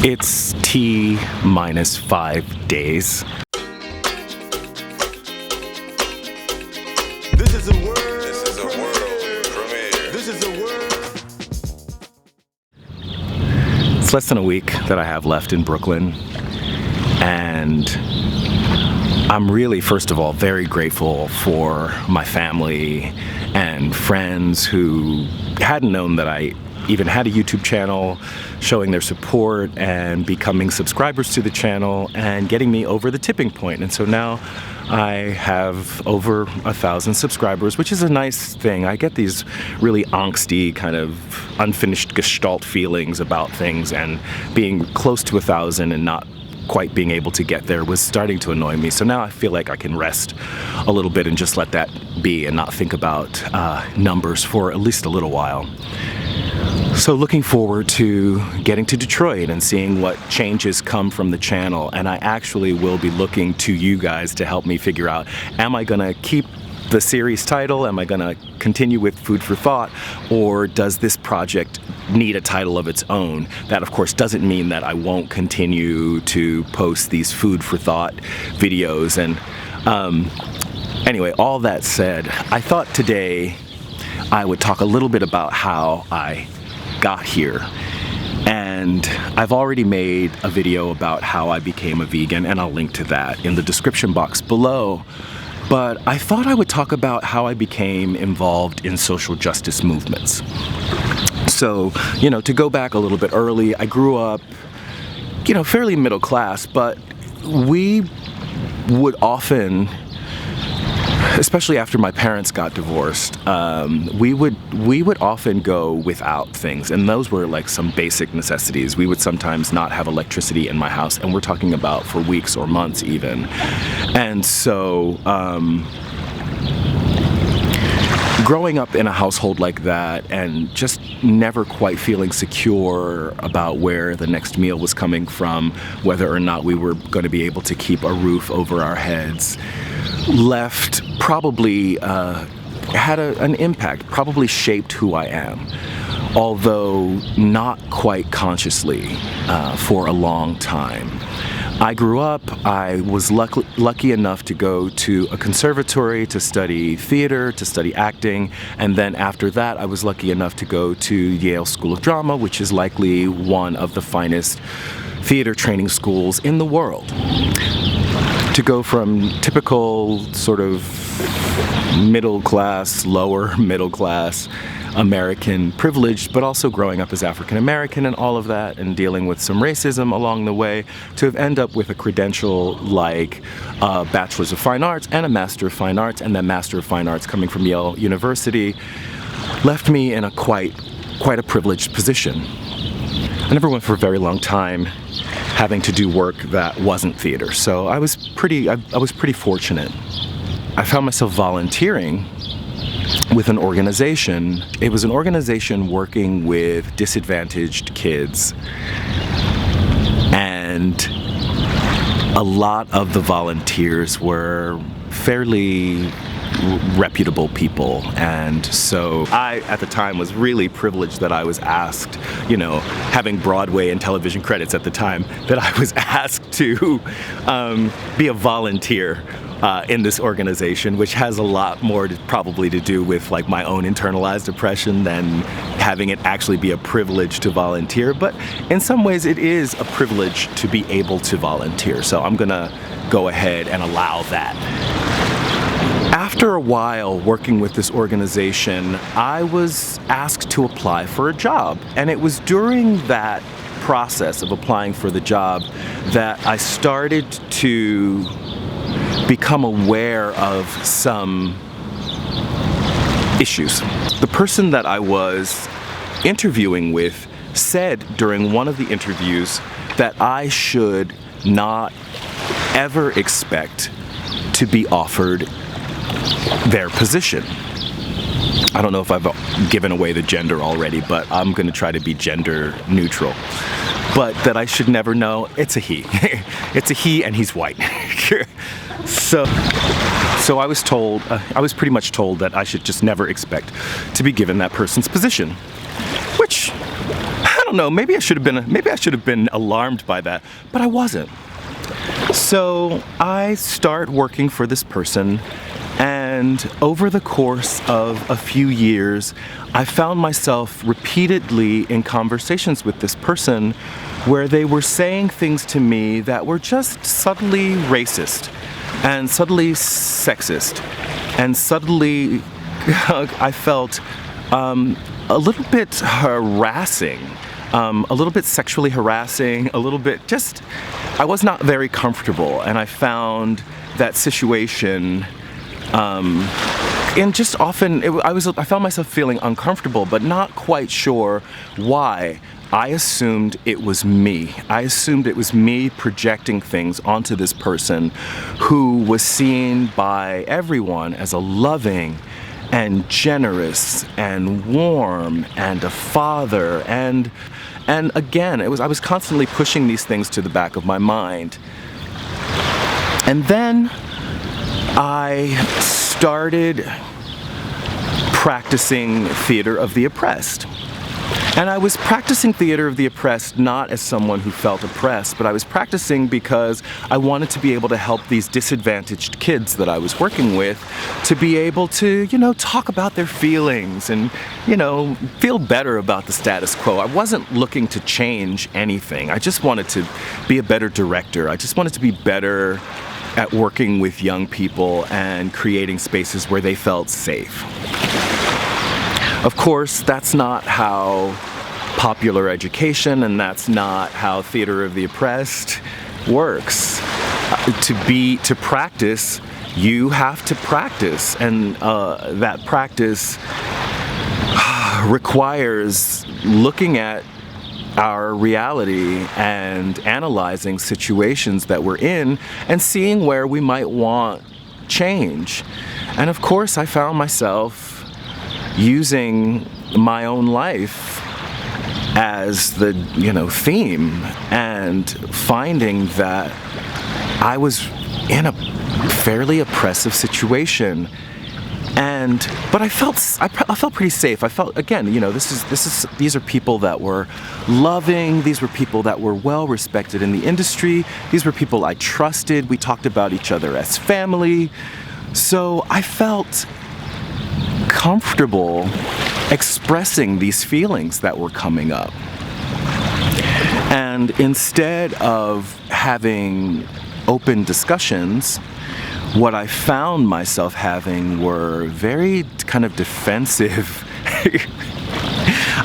It's T-5 days. This is a world. This is a world premiere. This is a world. It's less than a week that I have left in Brooklyn, and I'm really, first of all, very grateful for my family and friends who hadn't known that I even had a YouTube channel, showing their support and becoming subscribers to the channel and getting me over the tipping point. And so now I have over 1,000 subscribers, which is a nice thing. I get these really angsty kind of unfinished gestalt feelings about things, and being close to 1,000 and not quite being able to get there was starting to annoy me. So now I feel like I can rest a little bit and just let that be and not think about numbers for at least a little while. So looking forward to getting to Detroit and seeing what changes come from the channel. And I actually will be looking to you guys to help me figure out, am I gonna keep the series title? Am I gonna continue with Food for Thought? Or does this project need a title of its own? That of course doesn't mean that I won't continue to post these Food for Thought videos. And anyway, all that said, I thought today I would talk a little bit about how I got here. And I've already made a video about how I became a vegan, and I'll link to that in the description box below. But I thought I would talk about how I became involved in social justice movements. So, to go back a little bit early, I grew up, fairly middle class, but we would often, especially after my parents got divorced, we would often go without things, and those were like some basic necessities. We would sometimes not have electricity in my house, and we're talking about for weeks or months even. And so growing up in a household like that and just never quite feeling secure about where the next meal was coming from, whether or not we were going to be able to keep a roof over our heads, left probably had an impact, probably shaped who I am, although not quite consciously for a long time. I grew up, I was lucky enough to go to a conservatory to study theater, to study acting, and then after that I was lucky enough to go to Yale School of Drama, which is likely one of the finest theater training schools in the world. To go from typical sort of middle class, lower middle class American privilege, but also growing up as African American and all of that, and dealing with some racism along the way, to end up with a credential like a Bachelor's of Fine Arts and a Master of Fine Arts, and then Master of Fine Arts coming from Yale University, left me in a quite a privileged position. I never went for a very long time having to do work that wasn't theater, so I was pretty fortunate. I found myself volunteering with an organization. It was an organization working with disadvantaged kids, and a lot of the volunteers were fairly reputable people, and so I at the time was really privileged that I was asked, having Broadway and television credits at the time, that I was asked to be a volunteer in this organization, which has a lot more probably to do with like my own internalized oppression than having it actually be a privilege to volunteer. But in some ways it is a privilege to be able to volunteer, so I'm gonna go ahead and allow that. After a while working with this organization, I was asked to apply for a job, and it was during that process of applying for the job that I started to become aware of some issues. The person that I was interviewing with said during one of the interviews that I should not ever expect to be offered their position. I don't know if I've given away the gender already, but I'm going to try to be gender neutral. But that I should never know, it's a he. It's a he, and he's white. So I was told, I was pretty much told that I should just never expect to be given that person's position, which I don't don't know, maybe I should have been alarmed by that, but I wasn't. So I start working for this person, and over the course of a few years, I found myself repeatedly in conversations with this person where they were saying things to me that were just subtly racist and subtly sexist and subtly, I felt, a little bit harassing, a little bit sexually harassing, a little bit just, I was not very comfortable, and I found that situation, and just often, I found myself feeling uncomfortable, but not quite sure why. I assumed it was me. I assumed it was me projecting things onto this person who was seen by everyone as a loving and generous and warm and a father, and again, I was constantly pushing these things to the back of my mind. And then I started practicing theater of the oppressed. And I was practicing theater of the oppressed not as someone who felt oppressed, but I was practicing because I wanted to be able to help these disadvantaged kids that I was working with to be able to, talk about their feelings and, feel better about the status quo. I wasn't looking to change anything. I just wanted to be a better director. I just wanted to be better at working with young people and creating spaces where they felt safe. Of course, that's not how popular education and that's not how theater of the oppressed works. To practice, you have to practice, and that practice requires looking at our reality and analyzing situations that we're in and seeing where we might want change. And of course, I found myself using my own life as the theme, and finding that I was in a fairly oppressive situation, but I felt pretty safe. I felt, again, these are people that were loving. These were people that were well respected in the industry. These were people I trusted. We talked about each other as family. So I felt comfortable expressing these feelings that were coming up. And instead of having open discussions, what I found myself having were very kind of defensive.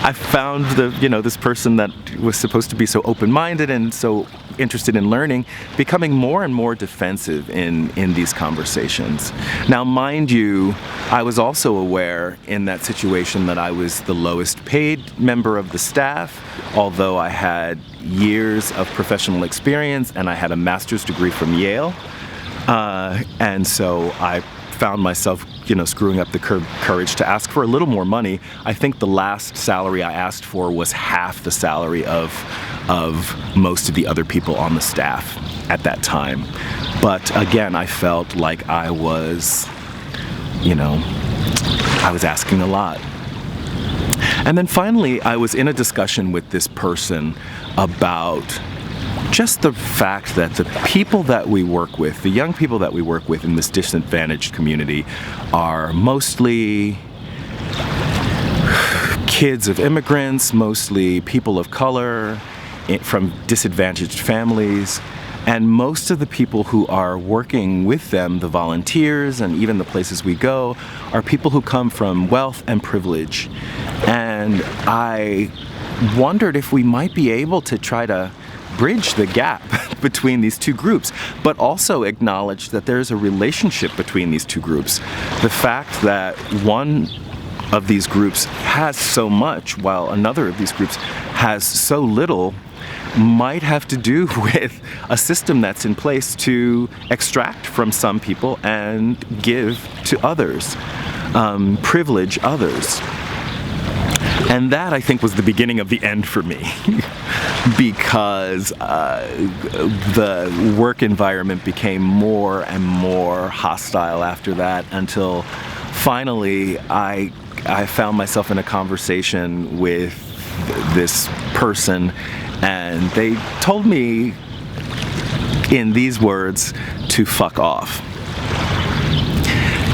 I found this person that was supposed to be so open-minded and so interested in learning, becoming more and more defensive in these conversations. Now, mind you, I was also aware in that situation that I was the lowest paid member of the staff, although I had years of professional experience and I had a master's degree from Yale. And so I found myself, screwing up the courage to ask for a little more money. I think the last salary I asked for was half the salary of most of the other people on the staff at that time. But again, I felt like I was asking a lot. And then finally, I was in a discussion with this person about just the fact that the people that we work with, the young people that we work with in this disadvantaged community, are mostly kids of immigrants, mostly people of color, from disadvantaged families, and most of the people who are working with them, the volunteers and even the places we go, are people who come from wealth and privilege. And I wondered if we might be able to try to bridge the gap between these two groups, but also acknowledge that there's a relationship between these two groups. The fact that one of these groups has so much while another of these groups has so little might have to do with a system that's in place to extract from some people and give to others, privilege others. And that, I think, was the beginning of the end for me because the work environment became more and more hostile after that, until finally I found myself in a conversation with this person, and they told me in these words to fuck off.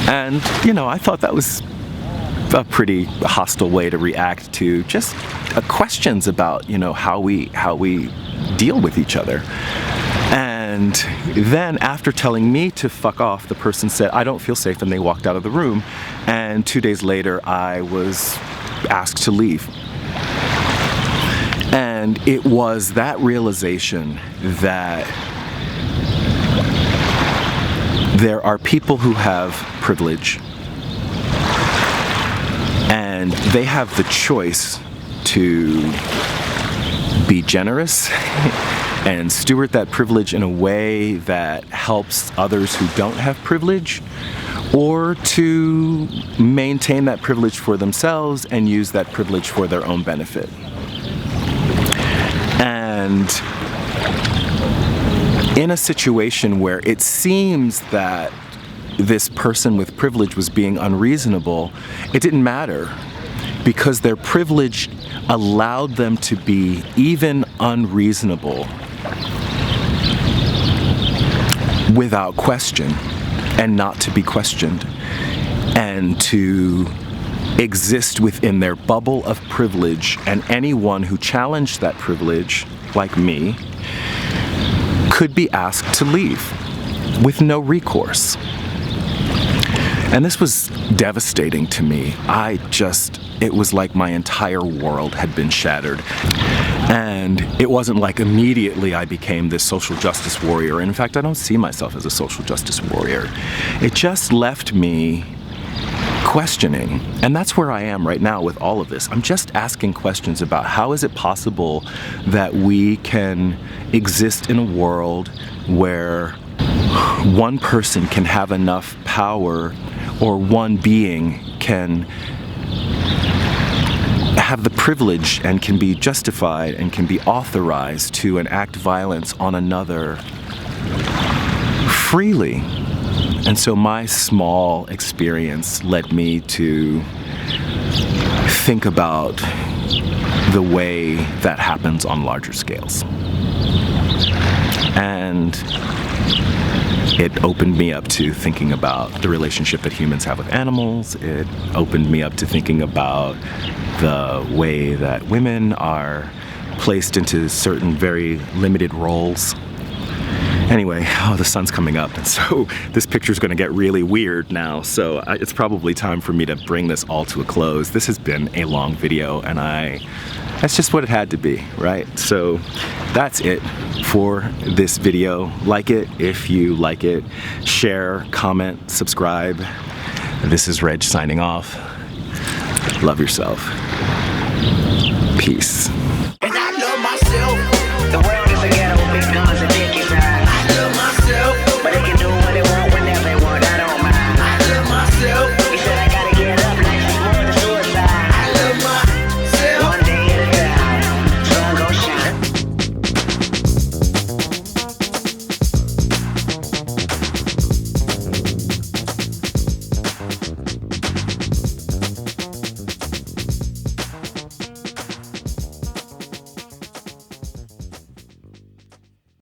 And, I thought that was a pretty hostile way to react to just questions about, how we deal with each other. And then after telling me to fuck off, the person said, "I don't feel safe," and they walked out of the room. And 2 days later, I was asked to leave. And it was that realization that there are people who have privilege, and they have the choice to be generous and steward that privilege in a way that helps others who don't have privilege, or to maintain that privilege for themselves and use that privilege for their own benefit. And in a situation where it seems that this person with privilege was being unreasonable, it didn't matter, because their privilege allowed them to be even unreasonable without question, and not to be questioned, and to exist within their bubble of privilege. And anyone who challenged that privilege, like me, could be asked to leave with no recourse. And this was devastating to me. It was like my entire world had been shattered. And it wasn't like immediately I became this social justice warrior. In fact, I don't see myself as a social justice warrior. It just left me questioning. And that's where I am right now with all of this. I'm just asking questions about how is it possible that we can exist in a world where one person can have enough power, or one being can have the privilege and can be justified and can be authorized to enact violence on another freely. And so my small experience led me to think about the way that happens on larger scales. And it opened me up to thinking about the relationship that humans have with animals. It opened me up to thinking about the way that women are placed into certain very limited roles. Anyway, the sun's coming up, and so this picture's going to get really weird now, so it's probably time for me to bring this all to a close. This has been a long video, and that's just what it had to be, right? So that's it for this video. Like it if you like it. Share, comment, subscribe. This is Reg signing off. Love yourself. Peace.